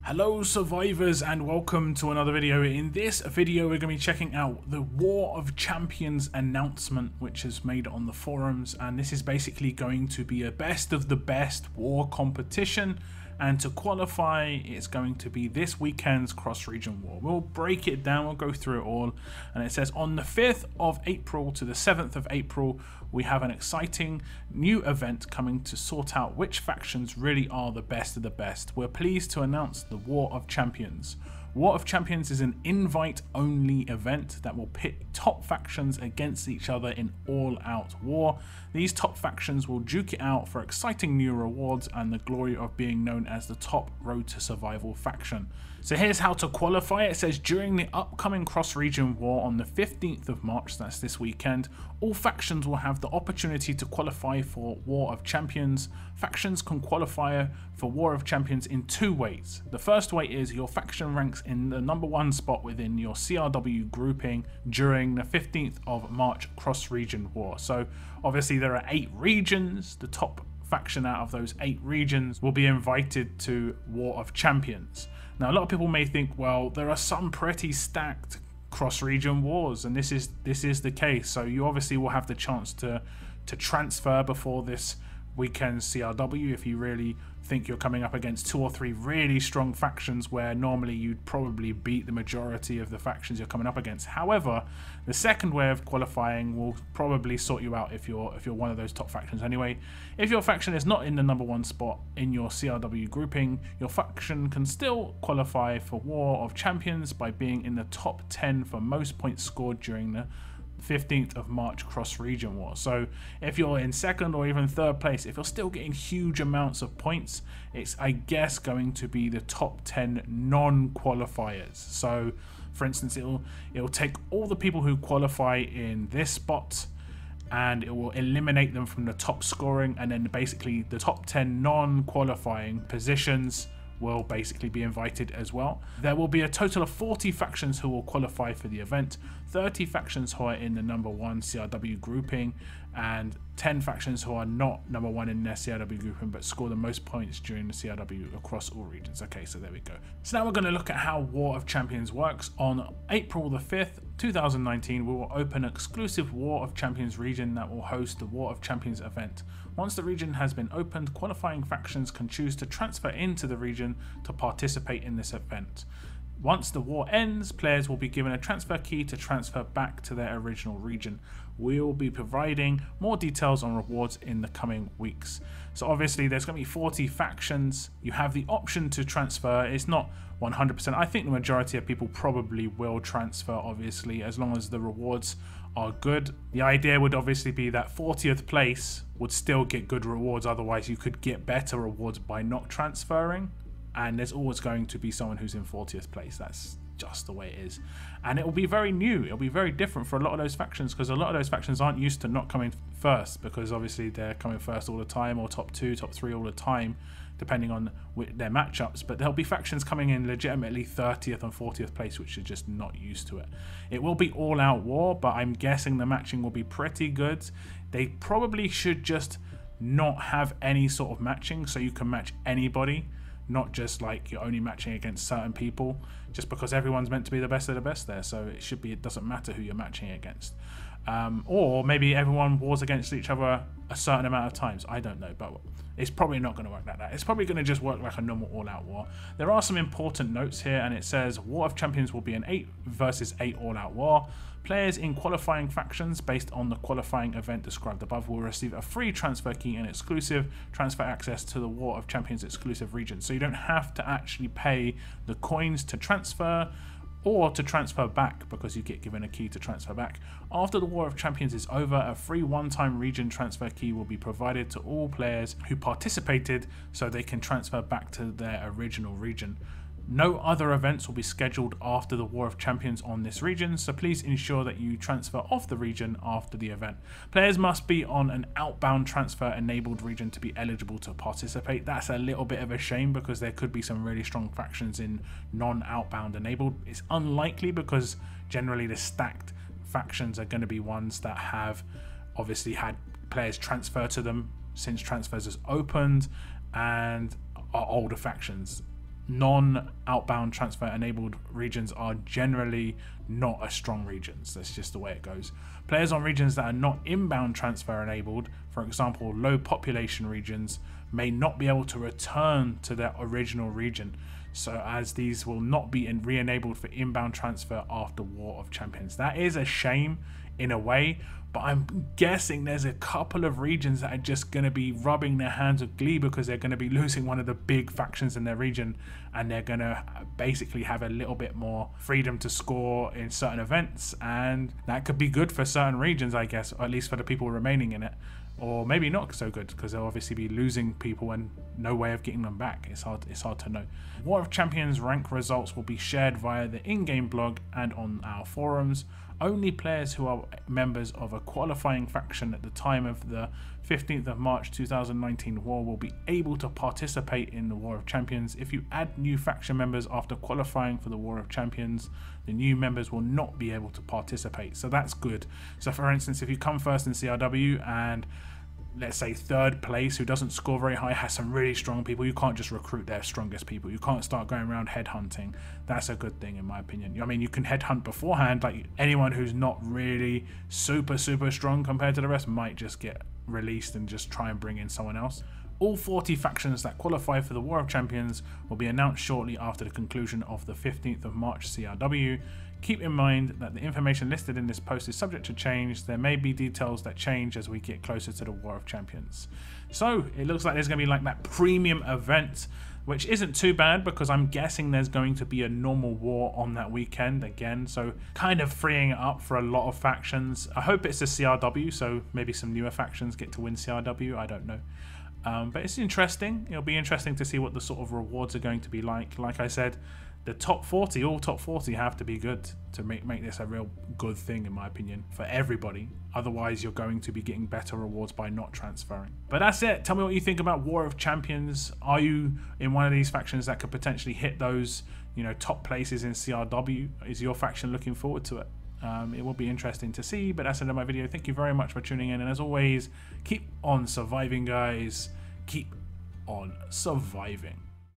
Hello survivors and welcome to another video. In this video we're going to be checking out the War of Champions announcement which is made on the forums, and this is basically going to be a best of the best war competition, and to qualify it's going to be this weekend's cross-region war. We'll break it down, we'll go through it all, and it says on the 5th of April to the 7th of April we have an exciting new event coming to sort out which factions really are the best of the best. We're pleased to announce the War of Champions. War of Champions is an invite-only event that will pit top factions against each other in all-out war. These top factions will duke it out for exciting new rewards and the glory of being known as the top road to survival faction. So here's how to qualify. It says during the upcoming cross-region war on the 15th of March, that's this weekend, all factions will have the opportunity to qualify for War of Champions. Factions can qualify for War of Champions in two ways. The first way is your faction ranks in the #1 spot within your CRW grouping during the 15th of March cross-region war. So obviously there are 8 regions. The top faction out of those 8 regions will be invited to War of Champions. Now a lot of people may think, well, there are some pretty stacked cross-region wars, and this is the case. So you obviously will have the chance to transfer before this weekend's CRW if you really think you're coming up against 2 or 3 really strong factions where normally you'd probably beat the majority of the factions you're coming up against. However, the second way of qualifying will probably sort you out if you're one of those top factions anyway. If your faction is not in the #1 spot in your CRW grouping, your faction can still qualify for War of Champions by being in the top 10 for most points scored during the 15th of March cross-region war. So if you're in 2nd or even 3rd place, if you're still getting huge amounts of points, it's I guess going to be the top 10 non-qualifiers. So for instance, it'll take all the people who qualify in this spot and it will eliminate them from the top scoring, and then basically the top 10 non-qualifying positions will basically be invited as well. There will be a total of 40 factions who will qualify for the event, 30 factions who are in the #1 CRW grouping, and 10 factions who are not #1 in their CRW grouping but score the most points during the CRW across all regions. Okay, so there we go. So now we're going to look at how War of Champions works. On April the 5th, 2019, we will open an exclusive War of Champions region that will host the War of Champions event. Once the region has been opened, qualifying factions can choose to transfer into the region to participate in this event. Once the war ends, players will be given a transfer key to transfer back to their original region. We will be providing more details on rewards in the coming weeks. So obviously there's going to be 40 factions. You have the option to transfer. It's not 100%. I think the majority of people probably will transfer, obviously, as long as the rewards are good. The idea would obviously be that 40th place would still get good rewards, otherwise you could get better rewards by not transferring, and there's always going to be someone who's in 40th place. That's just the way it is, and it will be very new. It'll be very different for a lot of those factions, because a lot of those factions aren't used to not coming first, because obviously they're coming first all the time, or top 2, top 3 all the time, depending on their matchups. But there'll be factions coming in legitimately 30th and 40th place, which are just not used to it. It will be all-out war, but I'm guessing the matching will be pretty good. They probably should just not have any sort of matching, so you can match anybody, not just like you're only matching against certain people, just because everyone's meant to be the best of the best there. So it should be, it doesn't matter who you're matching against. Or maybe everyone wars against each other a certain amount of times. I don't know, but it's probably not going to work like that. It's probably going to just work like a normal all-out war. There are some important notes here, and it says War of Champions will be an 8 versus 8 all-out war. Players in qualifying factions based on the qualifying event described above will receive a free transfer key and exclusive transfer access to the War of Champions exclusive region. So you don't have to actually pay the coins to transfer or to transfer back, because you get given a key to transfer back. After the War of Champions is over, a free one-time region transfer key will be provided to all players who participated so they can transfer back to their original region. No other events will be scheduled after the War of Champions on this region, so please ensure that you transfer off the region after the event. Players must be on an outbound transfer enabled region to be eligible to participate. That's a little bit of a shame, because there could be some really strong factions in non-outbound enabled. It's unlikely, because generally the stacked factions are going to be ones that have obviously had players transfer to them since transfers has opened and are older factions. non-outbound transfer enabled regions are generally not as strong regions. That's just the way it goes. Players on regions that are not inbound transfer enabled, for example low population regions, may not be able to return to their original region, so as these will not be re-enabled for inbound transfer after War of Champions. That is a shame in a way, but I'm guessing there's a couple of regions that are just going to be rubbing their hands with glee because they're going to be losing one of the big factions in their region, and they're going to basically have a little bit more freedom to score in certain events, and that could be good for certain regions, I guess, or at least for the people remaining in it. Or maybe not so good, because they'll obviously be losing people and no way of getting them back. It's hard to know. War of Champions rank results will be shared via the in-game blog and on our forums. Only players who are members of a qualifying faction at the time of the 15th of March 2019 war will be able to participate in the War of Champions. If you add new faction members after qualifying for the War of Champions, the new members will not be able to participate. So that's good. So for instance, if you come first in CRW and let's say third place, who doesn't score very high, has some really strong people, you can't just recruit their strongest people. You can't start going around headhunting. That's a good thing in my opinion. I mean, you can headhunt beforehand, like anyone who's not really super strong compared to the rest might just get released and just try and bring in someone else. All 40 factions that qualify for the War of Champions will be announced shortly after the conclusion of the 15th of March CRW. Keep in mind that the information listed in this post is subject to change. There may be details that change as we get closer to the War of Champions. So it looks like there's going to be like that premium event, which isn't too bad because I'm guessing there's going to be a normal war on that weekend again, so kind of freeing it up for a lot of factions. I hope it's a CRW, so maybe some newer factions get to win CRW, I don't know. But it's interesting. It'll be interesting to see what the sort of rewards are going to be like. Like I said, the top 40, all top 40 have to be good to make this a real good thing in my opinion for everybody. Otherwise you're going to be getting better rewards by not transferring. But that's it. Tell me what you think about War of Champions. Are you in one of these factions that could potentially hit those, you know, top places in CRW? Is your faction looking forward to it? It will be interesting to see, but that's the end of my video. Thank you very much for tuning in, and as always, keep on surviving, guys. Keep on surviving.